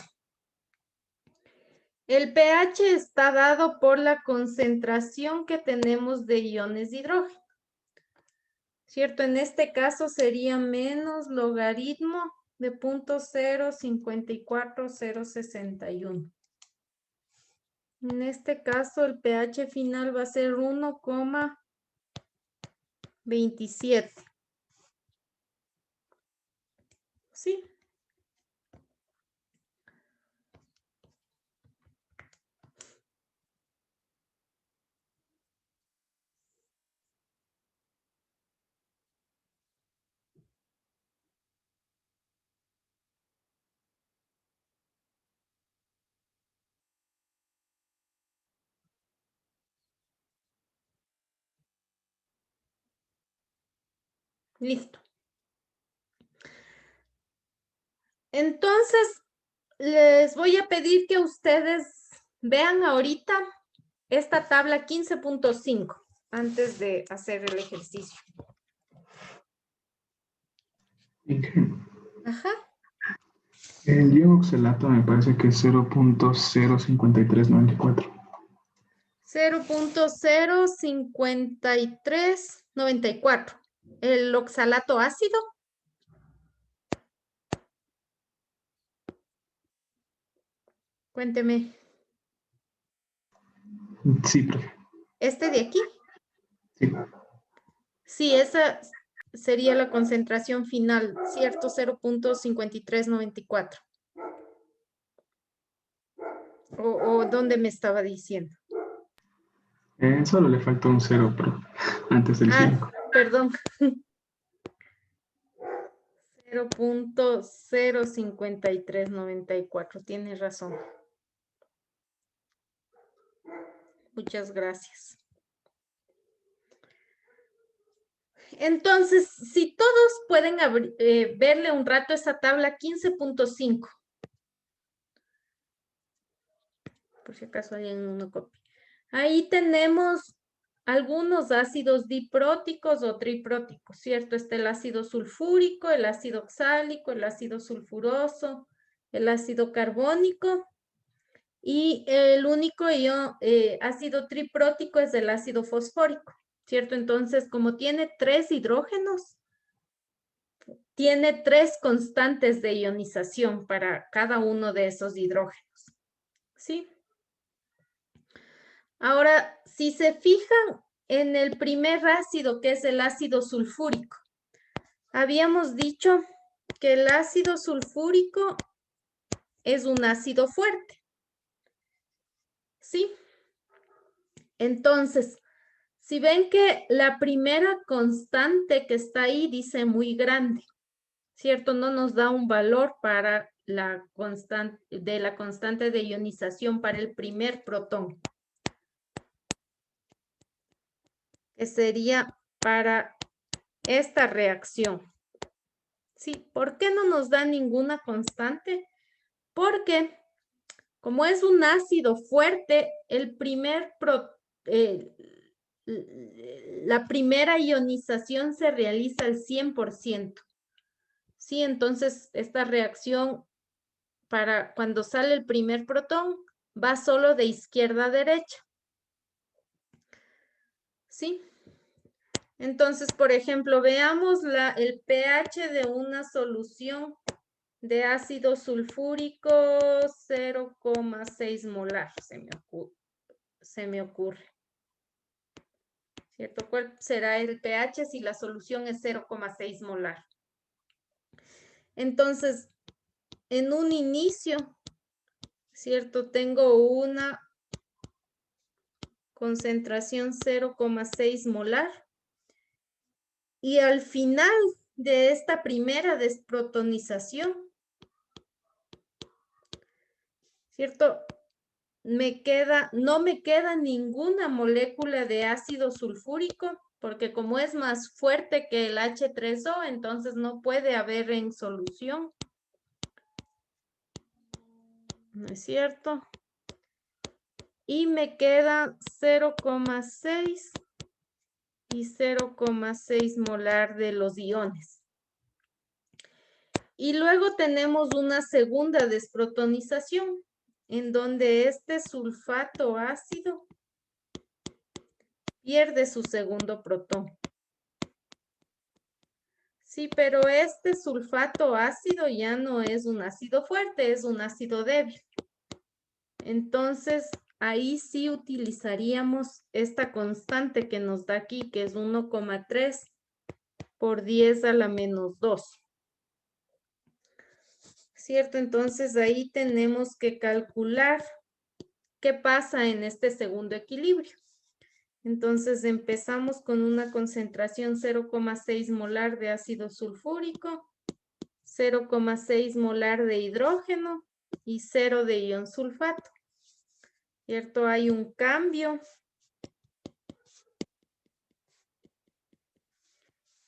El pH está dado por la concentración que tenemos de iones de hidrógeno, ¿cierto? En este caso sería menos logaritmo de 0.054061. En este caso el pH final va a ser 1,27. ¿Sí? Listo. Entonces, les voy a pedir que ustedes vean ahorita esta tabla 15.5 antes de hacer el ejercicio. Ajá. El ion oxalato me parece que es 0.05394. 0.05394. ¿El oxalato ácido? Cuénteme. Sí, profe. ¿Este de aquí? Sí. Sí, esa sería la concentración final, ¿cierto? 0.5394. ¿O dónde me estaba diciendo? Solo le falta un 0, pero antes del 5. Perdón. 0.05394. Tienes razón. Muchas gracias. Entonces, si todos pueden verle un rato esa tabla 15.5. Por si acaso alguien no copia. Ahí tenemos algunos ácidos dipróticos o tripróticos, ¿cierto? Está el ácido sulfúrico, el ácido oxálico, el ácido sulfuroso, el ácido carbónico y el único ácido triprótico es el ácido fosfórico, ¿cierto? Entonces, como tiene 3 hidrógenos, tiene 3 constantes de ionización para cada uno de esos hidrógenos, ¿sí? Ahora, si se fijan en el primer ácido, que es el ácido sulfúrico, habíamos dicho que el ácido sulfúrico es un ácido fuerte, ¿sí? Entonces, si ven que la primera constante que está ahí dice muy grande, ¿cierto? No nos da un valor para la constante de ionización para el primer protón, que sería para esta reacción. ¿Sí? ¿Por qué no nos da ninguna constante? Porque como es un ácido fuerte, la primera ionización se realiza al 100%. ¿Sí? Entonces, esta reacción, para cuando sale el primer protón, va solo de izquierda a derecha. ¿Sí? Entonces, por ejemplo, veamos el pH de una solución de ácido sulfúrico 0,6 molar, se me ocurre. ¿Cierto? ¿Cuál será el pH si la solución es 0,6 molar? Entonces, en un inicio, ¿cierto? Tengo una concentración 0,6 molar. Y al final de esta primera desprotonización, ¿cierto? No me queda ninguna molécula de ácido sulfúrico, porque como es más fuerte que el H3O, entonces no puede haber en solución. ¿No es cierto? Y me queda 0,6 y 0,6 molar de los iones. Y luego tenemos una segunda desprotonización, en donde este sulfato ácido pierde su segundo protón. Sí, pero este sulfato ácido ya no es un ácido fuerte, es un ácido débil. Entonces, ahí sí utilizaríamos esta constante que nos da aquí, que es 1,3 por 10 a la menos 2. ¿Cierto? Entonces, ahí tenemos que calcular qué pasa en este segundo equilibrio. Entonces, empezamos con una concentración 0,6 molar de ácido sulfúrico, 0,6 molar de hidrógeno y 0 de ion sulfato. ¿Cierto? Hay un cambio.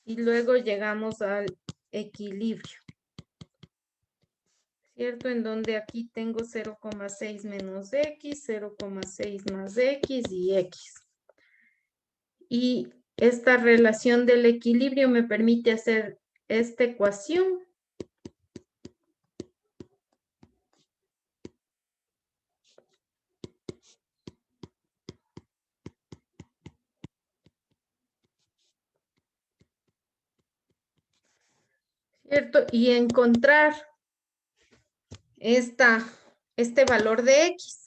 Y luego llegamos al equilibrio. ¿Cierto? En donde aquí tengo 0,6 menos X, 0,6 más X y X. Y esta relación del equilibrio me permite hacer esta ecuación. ¿Cierto? Y encontrar este valor de X.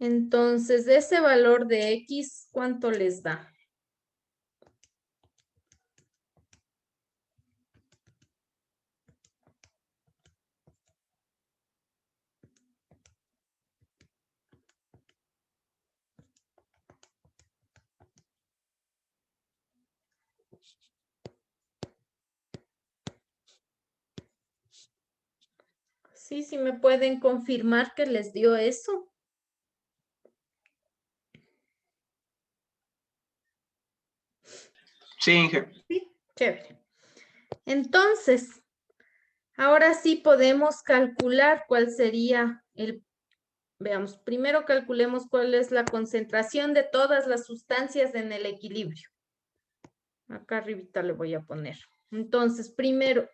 Entonces, ese valor de X, ¿cuánto les da? Sí, sí me pueden confirmar que les dio eso. Sí, Inge. Sí, chévere. Entonces, ahora sí podemos calcular cuál sería veamos, primero calculemos cuál es la concentración de todas las sustancias en el equilibrio. Acá arribita le voy a poner. Entonces, primero,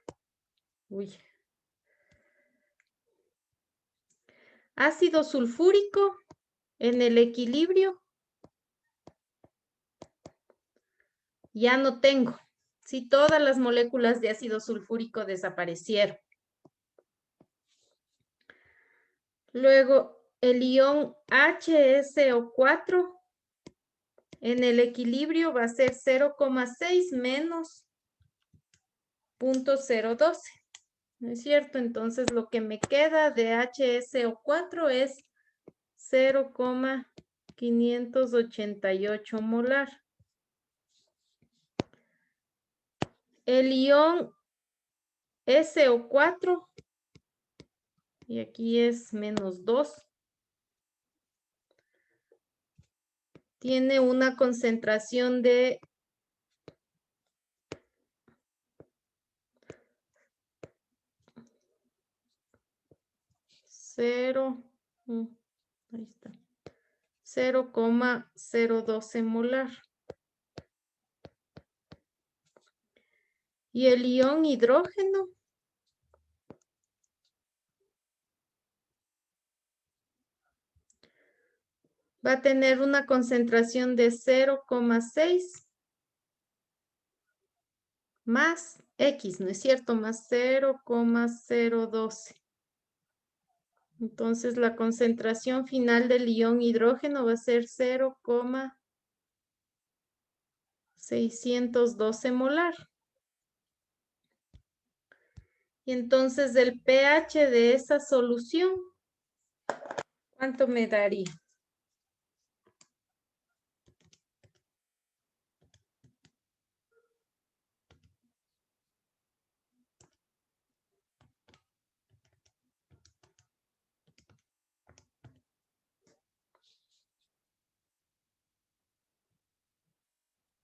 ácido sulfúrico en el equilibrio. Ya no tengo. Sí, todas las moléculas de ácido sulfúrico desaparecieron. Luego, el ion HSO4 en el equilibrio va a ser 0,6 menos 0.012. ¿No es cierto? Entonces, lo que me queda de HSO4 es 0,588 molar. El ion SO4, y aquí es menos 2, tiene una concentración de 0,012 molar. Y el ion hidrógeno va a tener una concentración de 0,6 más X, ¿no es cierto? Más 0,012. Entonces la concentración final del ion hidrógeno va a ser 0,612 molar. Y entonces el pH de esa solución, ¿cuánto me daría?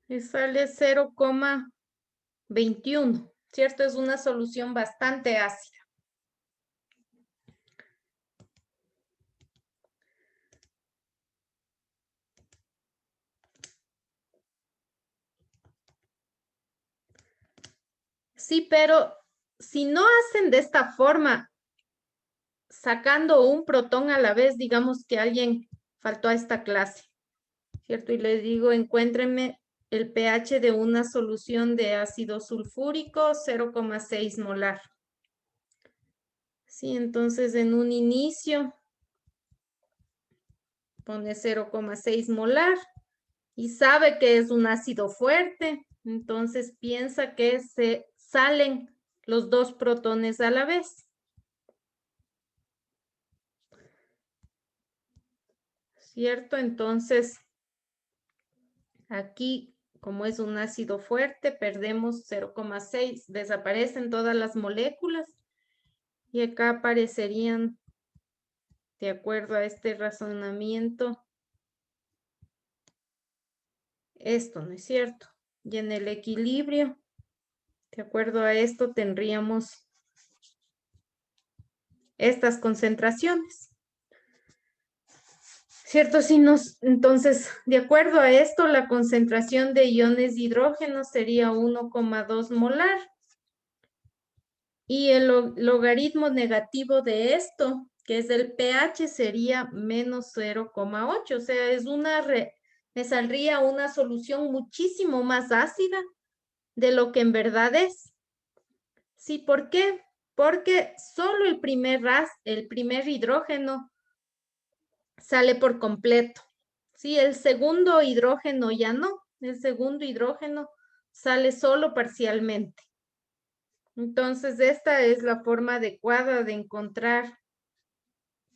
Y sale 0,21, ¿cierto? Es una solución bastante ácida. Sí, pero si no hacen de esta forma, sacando un protón a la vez, digamos que alguien faltó a esta clase, ¿cierto? Y les digo, encuéntrenme el pH de una solución de ácido sulfúrico, 0,6 molar. Sí, entonces en un inicio pone 0,6 molar y sabe que es un ácido fuerte, entonces piensa que se salen los dos protones a la vez. ¿Cierto? Entonces, aquí, como es un ácido fuerte, perdemos 0,6, desaparecen todas las moléculas y acá aparecerían, de acuerdo a este razonamiento, esto, ¿no es cierto? Y en el equilibrio, de acuerdo a esto, tendríamos estas concentraciones. ¿Cierto? Si entonces, de acuerdo a esto, la concentración de iones de hidrógeno sería 1,2 molar. Y el logaritmo negativo de esto, que es el pH, sería menos 0,8. O sea, me saldría una solución muchísimo más ácida de lo que en verdad es. Sí, ¿por qué? Porque solo el primer hidrógeno sale por completo. Sí, el segundo hidrógeno ya no. El segundo hidrógeno sale solo parcialmente. Entonces, esta es la forma adecuada de encontrar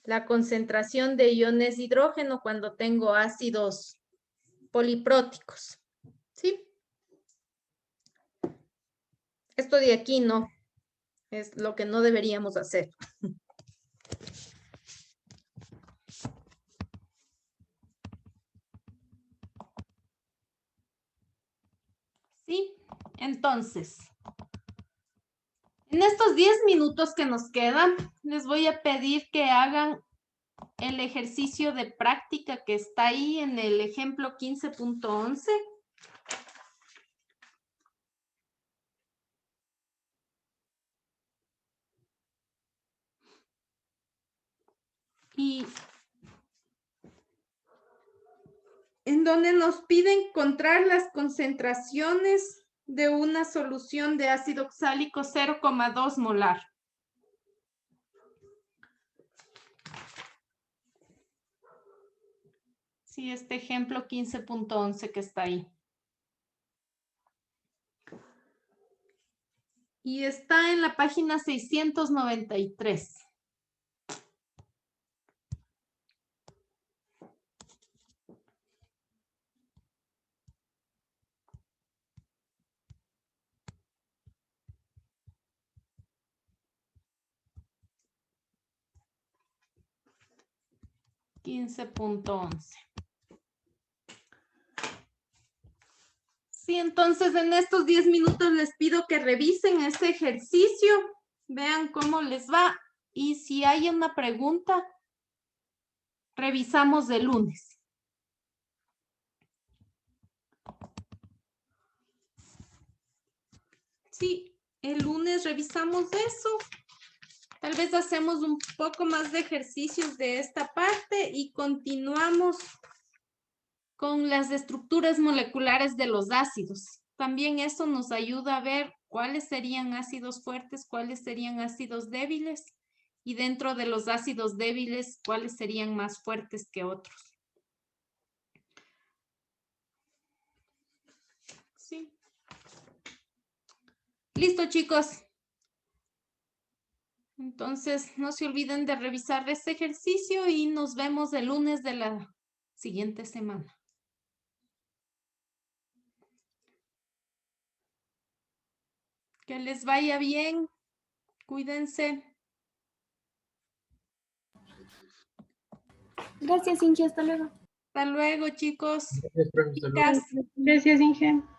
la concentración de iones de hidrógeno cuando tengo ácidos polipróticos. ¿Sí? Esto de aquí no. Es lo que no deberíamos hacer. ¿Sí? Entonces, en estos 10 minutos que nos quedan, les voy a pedir que hagan el ejercicio de práctica que está ahí en el ejemplo 15.11. Y en donde nos pide encontrar las concentraciones de una solución de ácido oxálico 0,2 molar. Sí, este ejemplo 15.11 que está ahí. Y está en la página 693. Sí, entonces en estos 10 minutos les pido que revisen este ejercicio, vean cómo les va y si hay una pregunta, revisamos el lunes. Sí, el lunes revisamos eso. Tal vez hacemos un poco más de ejercicios de esta parte y continuamos con las estructuras moleculares de los ácidos. también eso nos ayuda a ver cuáles serían ácidos fuertes, cuáles serían ácidos débiles y dentro de los ácidos débiles, cuáles serían más fuertes que otros. Sí. Listo, chicos. Entonces, no se olviden de revisar este ejercicio y nos vemos el lunes de la siguiente semana. Que les vaya bien. Cuídense. Gracias, Inge, hasta luego. Hasta luego, chicos. Gracias, profe, hasta luego. Chicas. Gracias, Inge.